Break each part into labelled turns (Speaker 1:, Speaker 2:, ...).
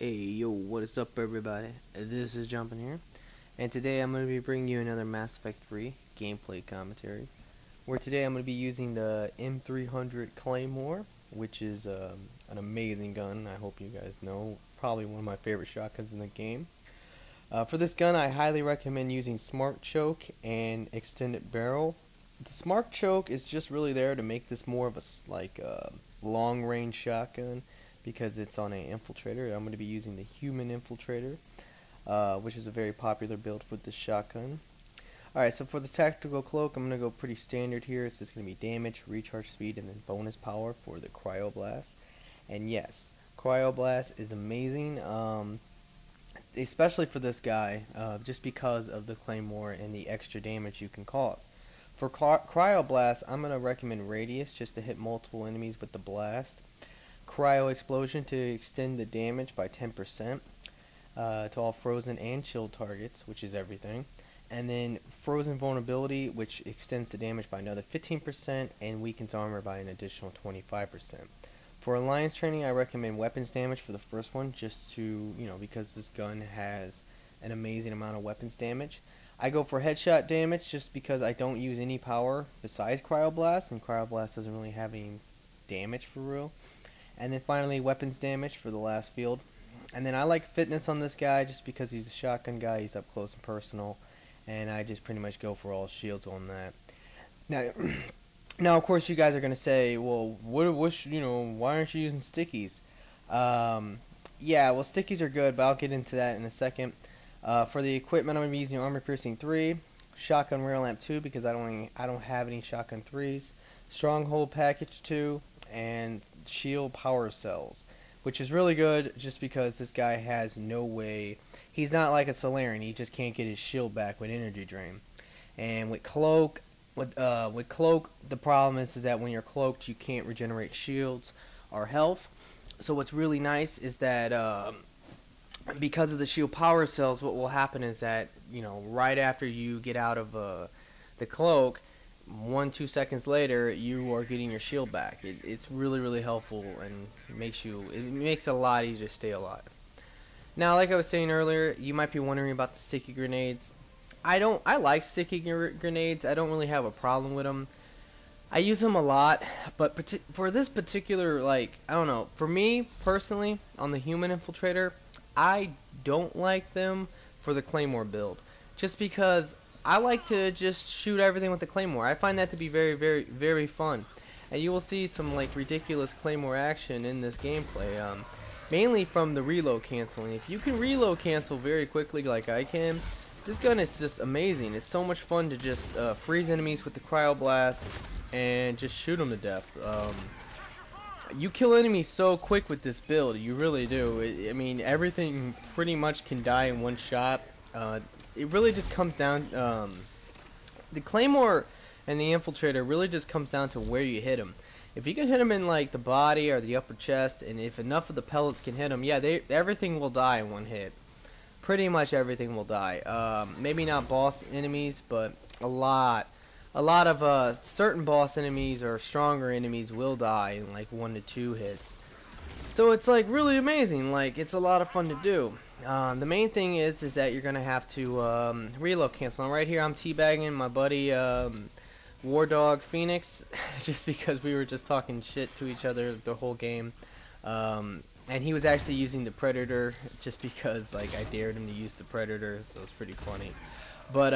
Speaker 1: Hey yo, what is up everybody? This is Jumpin here, and today I'm going to be bringing you another Mass Effect 3 gameplay commentary, where today I'm going to be using the M300 Claymore, which is an amazing gun. I hope you guys know, probably one of my favorite shotguns in the game. For this gun, I highly recommend using Smart Choke and Extended Barrel. The Smart Choke is just really there to make this more of a long-range shotgun, because it's on an infiltrator. I'm going to be using the human infiltrator, which is a very popular build with this shotgun. Alright, so for the tactical cloak, I'm going to go pretty standard here. It's just going to be damage, recharge speed, and then bonus power for the Cryo-Blast. And yes, Cryo-Blast is amazing, especially for this guy, just because of the Claymore and the extra damage you can cause. For Cryo-Blast, I'm going to recommend Radius, just to hit multiple enemies with the blast. Cryo Explosion to extend the damage by 10% to all frozen and chilled targets, which is everything. And then Frozen Vulnerability, which extends the damage by another 15% and weakens armor by an additional 25%. For Alliance training, I recommend Weapons Damage for the first one, just to, because this gun has an amazing amount of weapons damage. I go for Headshot Damage just because I don't use any power besides Cryoblast, and Cryoblast doesn't really have any damage for real. And then finally, weapons damage for the last field. And then I like fitness on this guy just because he's a shotgun guy. He's up close and personal, and I just pretty much go for all shields on that. Now, of course, you guys are gonna say, well, why aren't you using stickies? Yeah, well, stickies are good, but I'll get into that in a second. For the equipment, I'm gonna be using Armor Piercing 3, Shotgun Rail Lamp 2 because I don't have any Shotgun 3s, Stronghold Package 2, and Shield Power Cells, which is really good just because this guy has no way. He's not like a Solarian. He just can't get his shield back with Energy Drain. And with Cloak, the problem is that when you're cloaked, you can't regenerate shields or health. So what's really nice is that because of the Shield Power Cells, what will happen is that right after you get out of the Cloak, 1-2 seconds later, you are getting your shield back. It's really helpful, and it makes it a lot easier to stay alive. Now, like I was saying earlier, you might be wondering about the sticky grenades. I like sticky grenades. I don't really have a problem with them. I use them a lot, but for this particular, I don't know. For me personally, on the human infiltrator, I don't like them for the Claymore build, just because I like to just shoot everything with the Claymore. I find that to be very fun. And you will see some ridiculous Claymore action in this gameplay, mainly from the reload canceling. If you can reload cancel very quickly like I can, this gun is just amazing. It's so much fun to just freeze enemies with the Cryoblast and just shoot them to death. You kill enemies so quick with this build, you really do. I mean, everything pretty much can die in one shot. It really just comes down, the Claymore and the Infiltrator really just comes down to where you hit them. If you can hit them in the body or the upper chest, and if enough of the pellets can hit them, yeah, everything will die in one hit. Pretty much everything will die. Maybe not boss enemies, but a lot of certain boss enemies or stronger enemies will die in 1 to 2 hits. So it's really amazing. It's a lot of fun to do. The main thing is that you're gonna have to reload cancel. And right here I'm teabagging my buddy War Dog Phoenix just because we were just talking shit to each other the whole game. And he was actually using the Predator just because I dared him to use the Predator, so it's pretty funny. But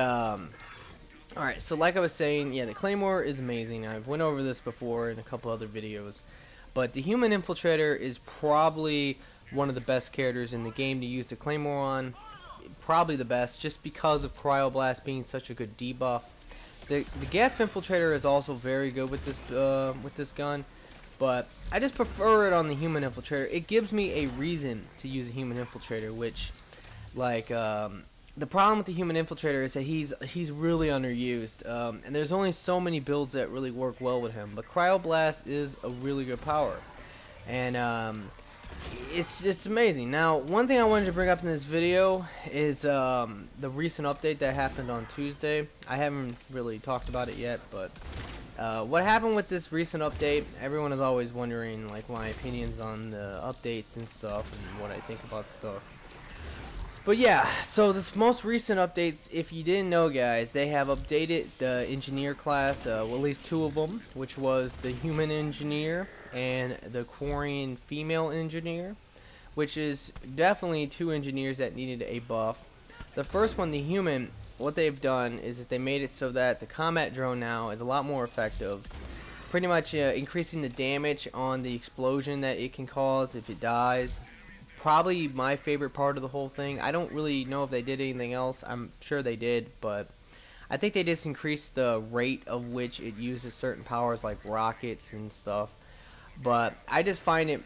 Speaker 1: alright, so like I was saying, yeah, the Claymore is amazing. I've went over this before in a couple other videos. But the Human Infiltrator is probably one of the best characters in the game to use the Claymore on. Probably the best, just because of Cryoblast being such a good debuff. The Geth Infiltrator is also very good with this gun, but I just prefer it on the Human Infiltrator. It gives me a reason to use a Human Infiltrator, which, the problem with the Human Infiltrator is that he's really underused, and there's only so many builds that really work well with him. But Cryoblast is a really good power, and it's amazing. Now, one thing I wanted to bring up in this video is the recent update that happened on Tuesday. I haven't really talked about it yet, but What happened with this recent update? Everyone is always wondering, like, my opinions on the updates and stuff, and what I think about stuff. But yeah, so this most recent updates, if you didn't know, guys, they have updated the engineer class, well, at least two of them, which was the human engineer and the Quarian female engineer, which is definitely two engineers that needed a buff. The first one, the human, what they've done is that they made it so that the combat drone now is a lot more effective, pretty much increasing the damage on the explosion that it can cause if it dies. Probably my favorite part of the whole thing. I don't really know if they did anything else. I'm sure they did, but I think they just increased the rate of which it uses certain powers like rockets and stuff. But I just find it,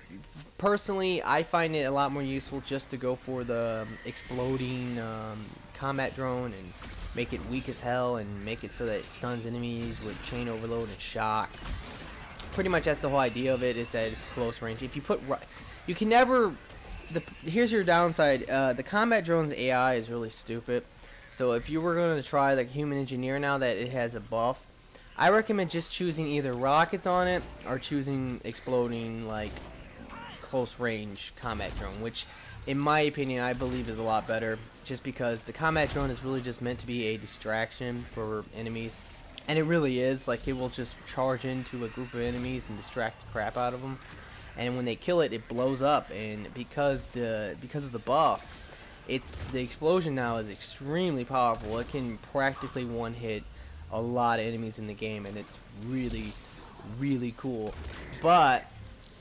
Speaker 1: personally, I find it a lot more useful just to go for the exploding combat drone and make it weak as hell and make it so that it stuns enemies with chain overload and shock. Pretty much that's the whole idea of it, is that it's close range. If you put, you can never, here's your downside, the combat drone's AI is really stupid. So if you were going to try like human engineer now that it has a buff, I recommend just choosing either rockets on it or choosing exploding like close range combat drone, which in my opinion I believe is a lot better, just because the combat drone is really just meant to be a distraction for enemies, and it really is. Like, it will just charge into a group of enemies and distract the crap out of them, and when they kill it, it blows up. And because of the buff, the explosion now is extremely powerful. It can practically one hit a lot of enemies in the game, and it's really, really cool. But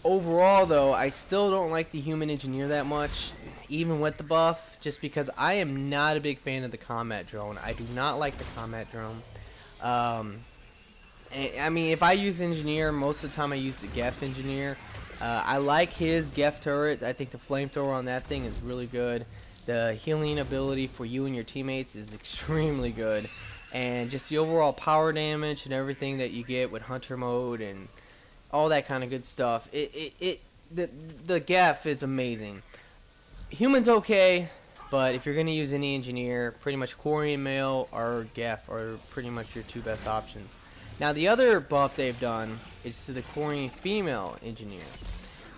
Speaker 1: overall, though, I still don't like the human engineer that much, even with the buff, just because I am not a big fan of the combat drone. I do not like the combat drone. I mean, if I use engineer, most of the time I use the Geth engineer. I like his Geth turret. I think the flamethrower on that thing is really good. The healing ability for you and your teammates is extremely good. And just the overall power damage and everything that you get with hunter mode and all that kind of good stuff. The Geth is amazing. Human's okay, but if you're going to use any engineer, pretty much Quarian male or Geth are pretty much your two best options. Now the other buff they've done is to the Quarian female engineer,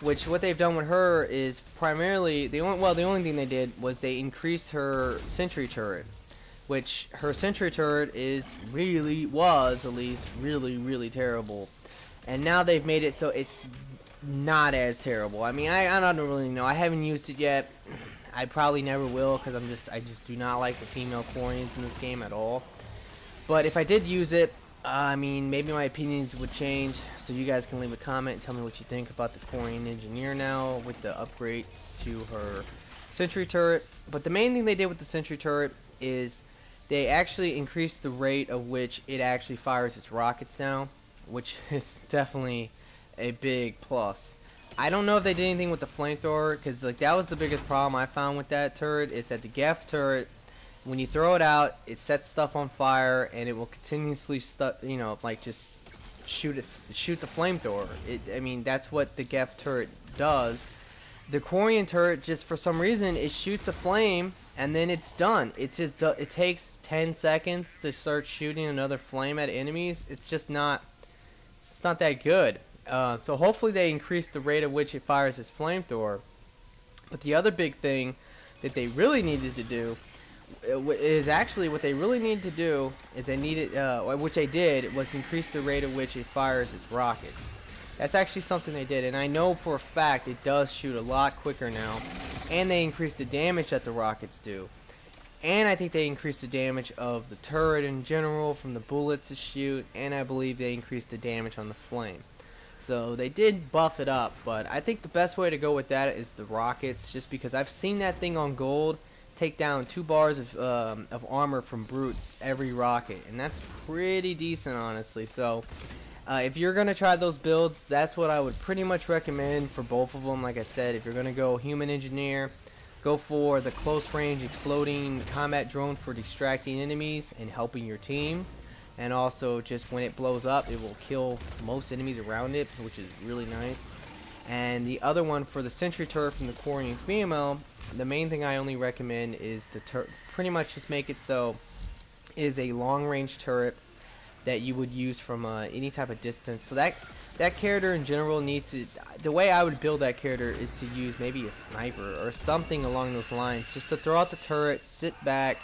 Speaker 1: which what they've done with her is primarily the only thing they did was they increased her sentry turret, which her sentry turret was at least really terrible, and now they've made it so it's not as terrible. I mean, I don't really know. I haven't used it yet. I probably never will, because I just do not like the female Quarians in this game at all. But if I did use it, I mean, maybe my opinions would change, so you guys can leave a comment and tell me what you think about the Quarian engineer now with the upgrades to her sentry turret. But the main thing they did with the sentry turret is they actually increased the rate of which it actually fires its rockets now, which is definitely a big plus. I don't know if they did anything with the flamethrower, because like that was the biggest problem I found with that turret, is that the Geth turret, when you throw it out, it sets stuff on fire, and it will continuously like just shoot the flamethrower. I mean, that's what the Geth turret does. The Quarian turret, just for some reason, it shoots a flame and then it's done. It takes 10 seconds to start shooting another flame at enemies. It's not that good. So hopefully they increase the rate at which it fires its flamethrower. But the other big thing that they really needed to do is which they did, was increase the rate at which it fires its rockets. That's actually something they did, and I know for a fact it does shoot a lot quicker now, and they increased the damage that the rockets do. And I think they increased the damage of the turret in general from the bullets it shoot, and I believe they increased the damage on the flame. So they did buff it up, but I think the best way to go with that is the rockets, just because I've seen that thing on gold take down 2 bars of armor from brutes every rocket, and that's pretty decent, honestly. So if you're going to try those builds, that's what I would pretty much recommend for both of them. Like I said, if you're going to go human engineer, go for the close range exploding combat drone for distracting enemies and helping your team. And also, just when it blows up, it will kill most enemies around it, which is really nice. And the other one for the sentry turret from the Quarian female, the main thing I only recommend is to pretty much just make it so it is a long range turret that you would use from any type of distance. So that character in general needs to, the way I would build that character is to use maybe a sniper or something along those lines, just to throw out the turret, sit back,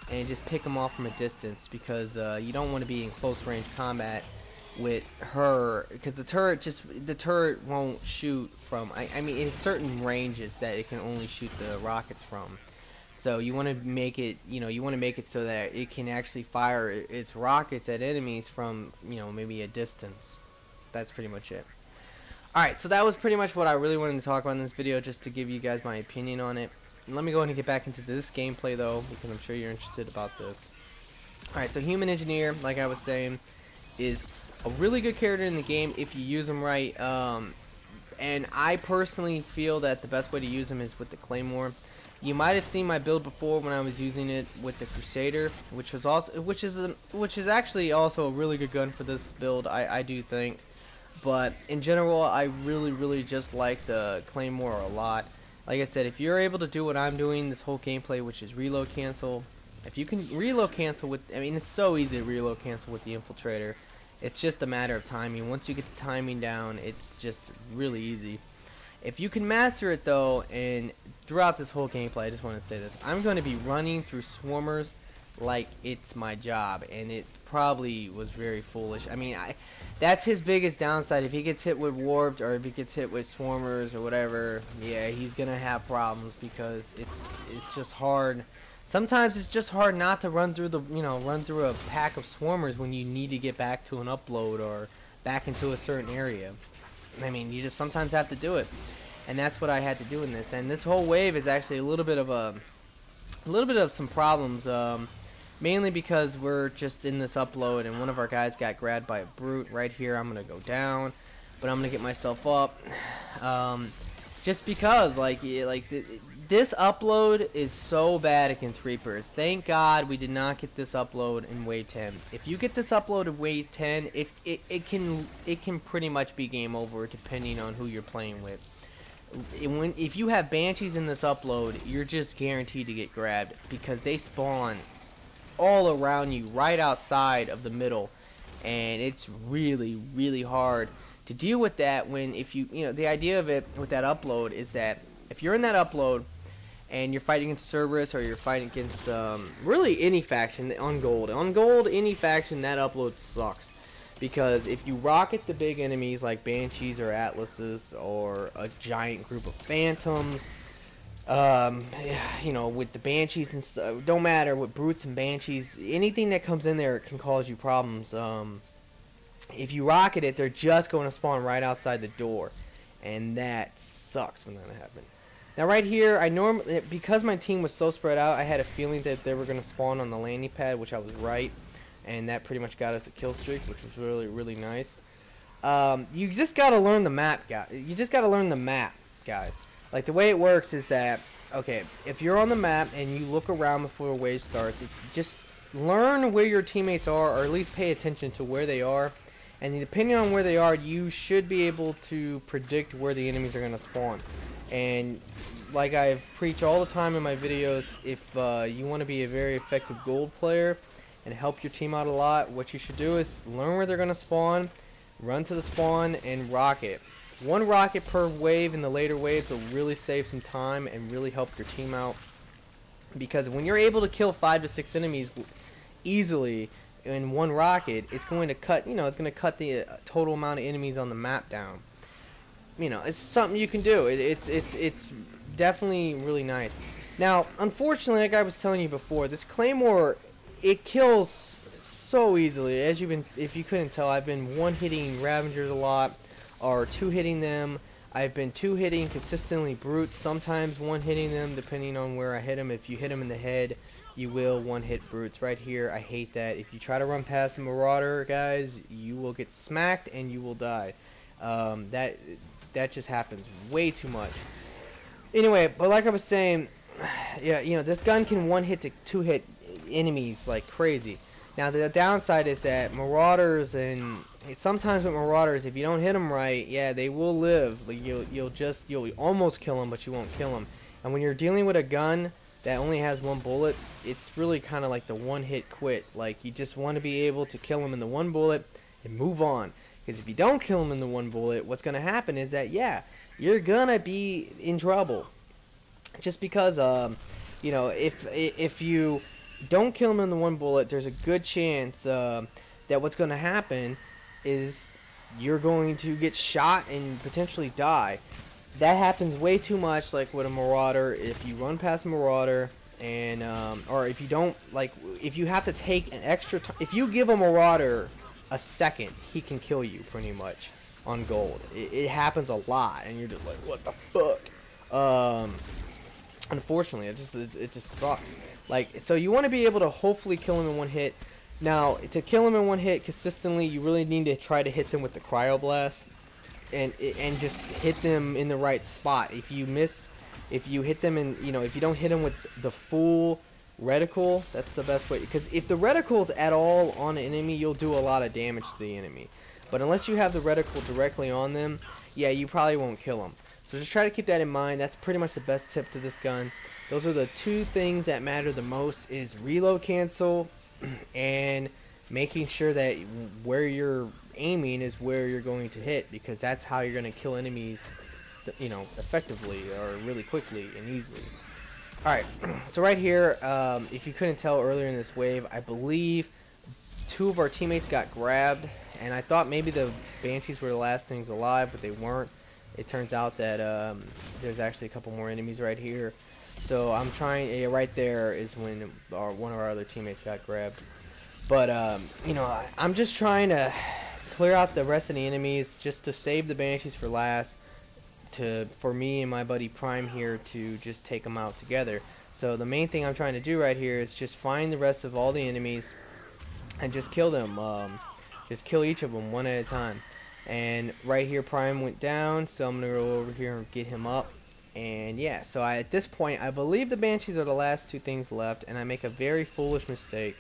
Speaker 1: and just pick them off from a distance, because you don't want to be in close range combat with her, because the turret won't shoot from, I mean, in certain ranges that it can only shoot the rockets from. So you want to make it, you want to make it so that it can actually fire its rockets at enemies from, maybe a distance. That's pretty much it. Alright, so that was pretty much what I really wanted to talk about in this video, just to give you guys my opinion on it. And let me go ahead and get back into this gameplay though, because I'm sure you're interested about this. Alright, so Human Engineer, like I was saying, is a really good character in the game if you use him right. And I personally feel that the best way to use him is with the Claymore. You might have seen my build before when I was using it with the Crusader, which is actually also a really good gun for this build, I do think. But in general, I really just like the Claymore a lot. Like I said, if you're able to do what I'm doing this whole gameplay, which is reload cancel, if you can reload cancel with, I mean, it's so easy to reload cancel with the Infiltrator. It's just a matter of timing. Once you get the timing down, it's just really easy. If you can master it though, and throughout this whole gameplay, I just want to say this, I'm going to be running through swarmers like it's my job, and it probably was very foolish. I mean, that's his biggest downside. If he gets hit with warped, or if he gets hit with swarmers or whatever, yeah, he's gonna have problems, because it's just hard. Sometimes it's just hard not to run through a pack of swarmers when you need to get back to an upload or back into a certain area. I mean, you just sometimes have to do it, and that's what I had to do in this. And this whole wave is actually a little bit of some problems, mainly because we're just in this upload, and one of our guys got grabbed by a brute right here. I'm gonna go down, but I'm gonna get myself up, just because this upload is so bad against Reapers. Thank God we did not get this upload in wave 10. If you get this upload in wave 10, it can pretty much be game over, depending on who you're playing with. If you have Banshees in this upload, you're just guaranteed to get grabbed, because they spawn all around you right outside of the middle, and it's really hard to deal with that. When the idea of it with that upload is that if you're in that upload and you're fighting against Cerberus, or you're fighting against really any faction on gold, any faction, that upload sucks, because if you rocket the big enemies like Banshees or Atlases, or a giant group of Phantoms, with the Banshees and stuff, don't matter, with Brutes and Banshees, anything that comes in there can cause you problems. If you rocket it, they're just going to spawn right outside the door, and that sucks when that happens. Now right here, because my team was so spread out, I had a feeling that they were going to spawn on the landing pad, which I was right, and that pretty much got us a kill streak, which was really nice. You just got to learn the map, guys. You just got to learn the map, guys. Like, the way it works is that, okay, if you're on the map and you look around before a wave starts, just learn where your teammates are, or at least pay attention to where they are. And depending on where they are, you should be able to predict where the enemies are going to spawn. And like I've preached all the time in my videos, if you want to be a very effective gold player and help your team out a lot, what you should do is learn where they're going to spawn, run to the spawn, and rocket. One rocket per wave in the later waves will really save some time and really help your team out, because when you're able to kill 5 to 6 enemies easily in one rocket, it's going to cut the total amount of enemies on the map down. It's something you can do. It's definitely really nice. Now, unfortunately, like I was telling you before, this Claymore, it kills so easily. If you couldn't tell, I've been one-hitting Ravengers a lot, or two-hitting them. I've been two-hitting consistently Brutes, sometimes one-hitting them depending on where I hit them. If you hit them in the head, you will one-hit Brutes. Right here, I hate that. If you try to run past a Marauder, guys, you will get smacked and you will die. That just happens way too much. Anyway, but like I was saying, yeah, this gun can one-hit to two-hit enemies like crazy. Now the downside is that Marauders, and sometimes with Marauders, if you don't hit them right, yeah, they will live. Like you'll almost kill them, but you won't kill them. And when you're dealing with a gun that only has 1 bullet, it's really kind of like the one-hit quit. Like, you just want to be able to kill him in the 1 bullet and move on. Because if you don't kill him in the 1 bullet, what's going to happen is that, yeah, you're going to be in trouble. Just because, you know, if you don't kill him in the 1 bullet, there's a good chance that what's going to happen is you're going to get shot and potentially die. That happens way too much, like with a Marauder. If you run past a Marauder, and or if you don't, like, if you have to take an extra if you give a Marauder a second, he can kill you pretty much on gold. It happens a lot, and you're just like, what the fuck? Unfortunately, it just sucks. Like, so you want to be able to hopefully kill him in 1 hit. Now, to kill him in 1 hit consistently, you really need to try to hit them with the Cryo Blast. And just hit them in the right spot. If you miss, if you hit them in, you know, if you don't hit them with the full reticle, that's the best way. Because if the reticle's at all on an enemy, you'll do a lot of damage to the enemy. But unless you have the reticle directly on them, yeah, you probably won't kill them. So just try to keep that in mind. That's pretty much the best tip to this gun. Those are the 2 things that matter the most: is reload cancel and making sure that where you're aiming is where you're going to hit, because that's how you're going to kill enemies, you know, effectively or really quickly and easily. Alright, so right here, if you couldn't tell earlier in this wave, I believe 2 of our teammates got grabbed, and I thought maybe the Banshees were the last things alive, but they weren't. It turns out that there's actually a couple more enemies right here. So I'm trying, right there is when one of our other teammates got grabbed. But, you know, I'm just trying to clear out the rest of the enemies just to save the Banshees for last, for me and my buddy Prime here to just take them out together. So the main thing I'm trying to do right here is just find the rest of all the enemies and just kill them. Just kill each of them 1 at a time. And right here Prime went down, so I'm going to go over here and get him up. And yeah, so at this point I believe the Banshees are the last 2 things left, and I make a very foolish mistake.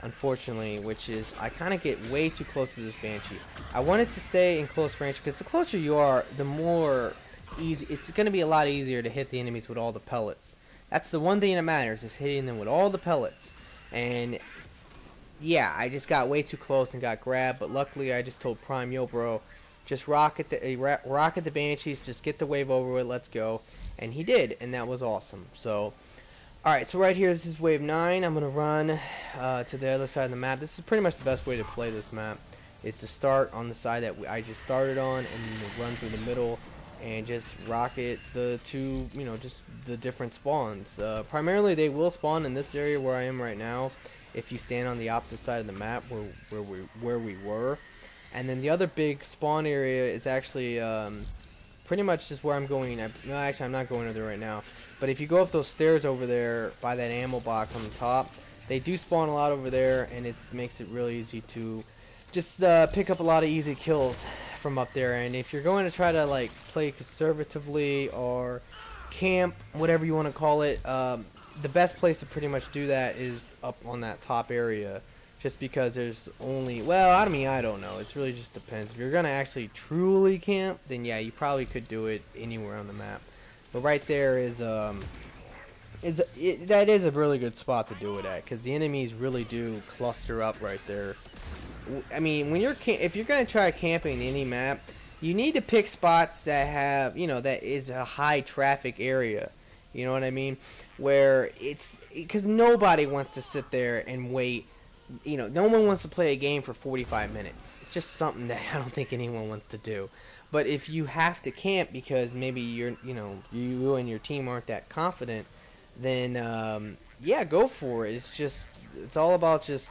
Speaker 1: Unfortunately, which is I kind of get way too close to this Banshee. I wanted to stay in close range, because the closer you are, the more easy it's going to be. A lot easier to hit the enemies with all the pellets. That's the one thing that matters, is hitting them with all the pellets. And yeah, I just got way too close and got grabbed, but luckily I just told Prime, yo bro, just rocket the Banshees, just get the wave over with, let's go. And he did, and that was awesome. So alright, so right here, this is wave 9. I'm going to run to the other side of the map. This is pretty much the best way to play this map, is to start on the side that I just started on, and then run through the middle and just rocket the 2, you know, just the different spawns. Primarily they will spawn in this area where I am right now, if you stand on the opposite side of the map where we were. And then the other big spawn area is actually pretty much just where I'm going. No, actually I'm not going over there right now. But if you go up those stairs over there by that ammo box on the top, they do spawn a lot over there, and it makes it really easy to just pick up a lot of easy kills from up there. And if you're going to try to like play conservatively or camp, whatever you want to call it, the best place to pretty much do that is up on that top area, just because there's only, well, I mean, I don't know, it's really just depends. If you're gonna actually truly camp, then yeah, you probably could do it anywhere on the map. But right there is that is a really good spot to do it at, because the enemies really do cluster up right there. I mean, when if you're gonna try camping any map, you need to pick spots that have, you know, that is a high traffic area. You know what I mean? Where it's, because nobody wants to sit there and wait. You know, no one wants to play a game for 45 minutes. It's just something that I don't think anyone wants to do. But if you have to camp because maybe you and your team aren't that confident, then yeah, go for it. It's all about just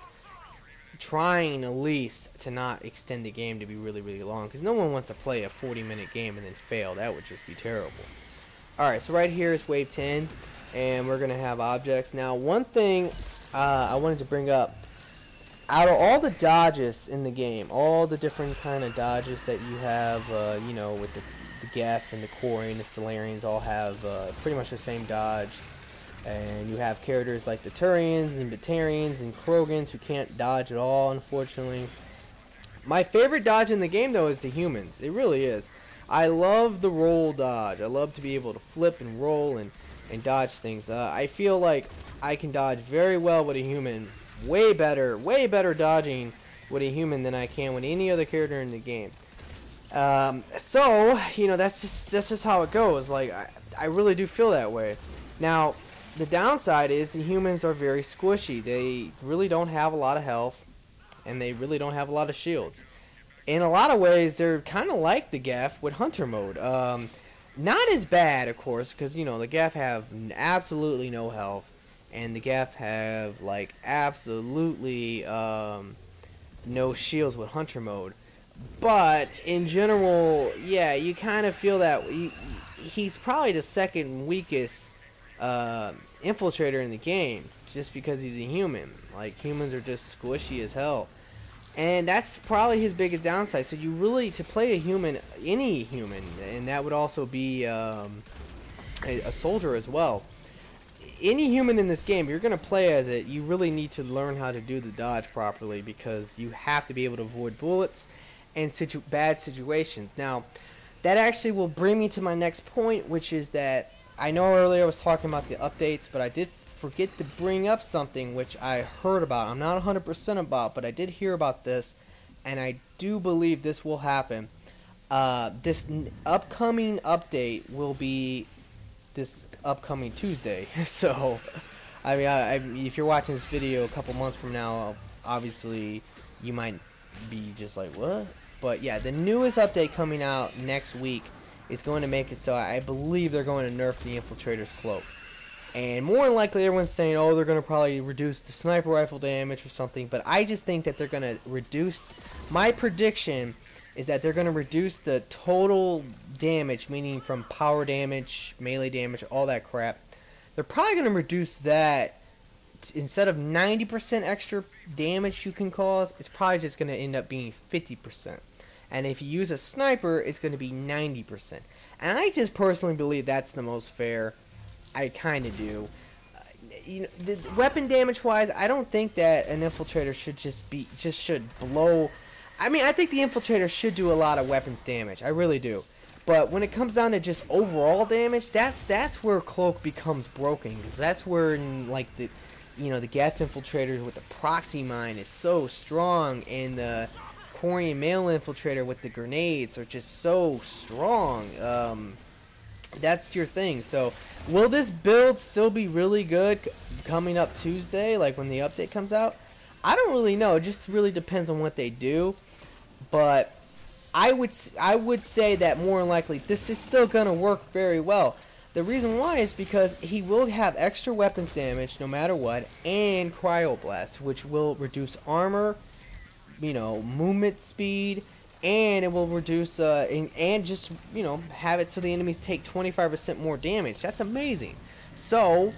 Speaker 1: trying at least to not extend the game to be really, really long, because no one wants to play a 40-minute game and then fail. That would just be terrible. Alright, so right here is wave 10, and we're going to have objects. Now, one thing I wanted to bring up, out of all the dodges in the game, all the different kind of dodges that you have, you know, with the Geth and the Quarry and the Solarians all have pretty much the same dodge. And you have characters like the Turians and Batarians and Krogans who can't dodge at all, unfortunately. My favorite dodge in the game, though, is the humans. It really is. I love the roll dodge. I love to be able to flip and roll and and dodge things. I feel like I can dodge very well with a human. Way better dodging with a human than I can with any other character in the game. So you know, that's just how it goes. Like I really do feel that way. Now the downside is the humans are very squishy. They really don't have a lot of health, and they really don't have a lot of shields. In a lot of ways, they're kind of like the Gaff with Hunter mode. Not as bad, of course, because you know the Gaff have absolutely no health, and the Gaff have like absolutely no shields with Hunter mode. But in general, yeah, you kind of feel that he's probably the second weakest infiltrator in the game, just because he's a human. Like humans are just squishy as hell. And that's probably his biggest downside. So you really, to play a human, any human, and that would also be a soldier as well. Any human in this game, you're going to play as it, you really need to learn how to do the dodge properly, because you have to be able to avoid bullets and bad situations. Now, that actually will bring me to my next point, which is that I know earlier I was talking about the updates, but I did forget to bring up something which I heard about. I'm not 100% about, but I did hear about this, and I do believe this will happen. This upcoming update will be this upcoming Tuesday. So, I mean, if you're watching this video a couple months from now, obviously you might be just like, what? But yeah, the newest update coming out next week is going to make it so I believe they're going to nerf the Infiltrator's Cloak. And more than likely, everyone's saying, oh, they're going to probably reduce the sniper rifle damage or something. But I just think that they're going to reduce... My prediction is that they're going to reduce the total damage, meaning from power damage, melee damage, all that crap. They're probably going to reduce that. Instead of 90% extra damage you can cause, it's probably just going to end up being 50%. And if you use a sniper, it's going to be 90%. And I just personally believe that's the most fair. I kind of do. You know, the weapon damage wise, I don't think that an infiltrator should should blow. I mean, I think the infiltrator should do a lot of weapons damage. I really do. But when it comes down to just overall damage, that's where Cloak becomes broken. Because that's where, like, the Gaff infiltrators with the proxy mine is so strong, and the Quarian male infiltrator with the grenades are just so strong. That's your thing. So will this build still be really good coming up Tuesday, like when the update comes out? I don't really know. It just really depends on what they do. But I would say that more than likely this is still going to work very well. The reason why is because he will have extra weapons damage no matter what, and Cryo-Blast, which will reduce armor, movement speed, and it will reduce, and just, have it so the enemies take 25% more damage. That's amazing. So,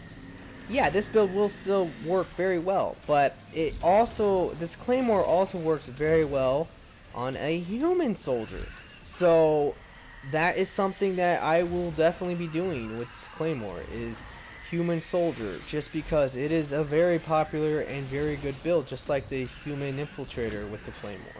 Speaker 1: yeah, this build will still work very well. But this Claymore also works very well on a human soldier. So, that is something that I will definitely be doing with this Claymore, is human soldier. Just because it is a very popular and very good build, just like the human infiltrator with the Claymore.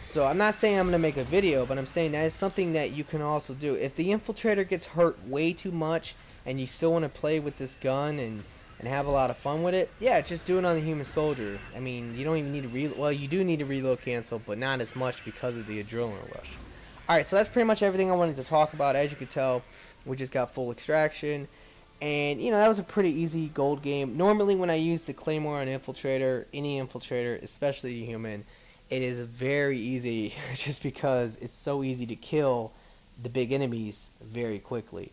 Speaker 1: So I'm not saying I'm going to make a video, but I'm saying that is something that you can also do. If the infiltrator gets hurt way too much and you still want to play with this gun and have a lot of fun with it, yeah, just do it on the human soldier. I mean, you don't even need to well, you do need to reload cancel, but not as much because of the adrenaline rush. Alright, so that's pretty much everything I wanted to talk about. As you can tell, we just got full extraction. And, that was a pretty easy gold game. Normally when I use the Claymore on infiltrator, any infiltrator, especially a human, it is very easy just because it's so easy to kill the big enemies very quickly.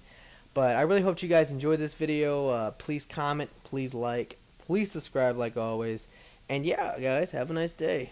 Speaker 1: But I really hope you guys enjoyed this video. Please comment, please like, please subscribe like always. And yeah, guys, have a nice day.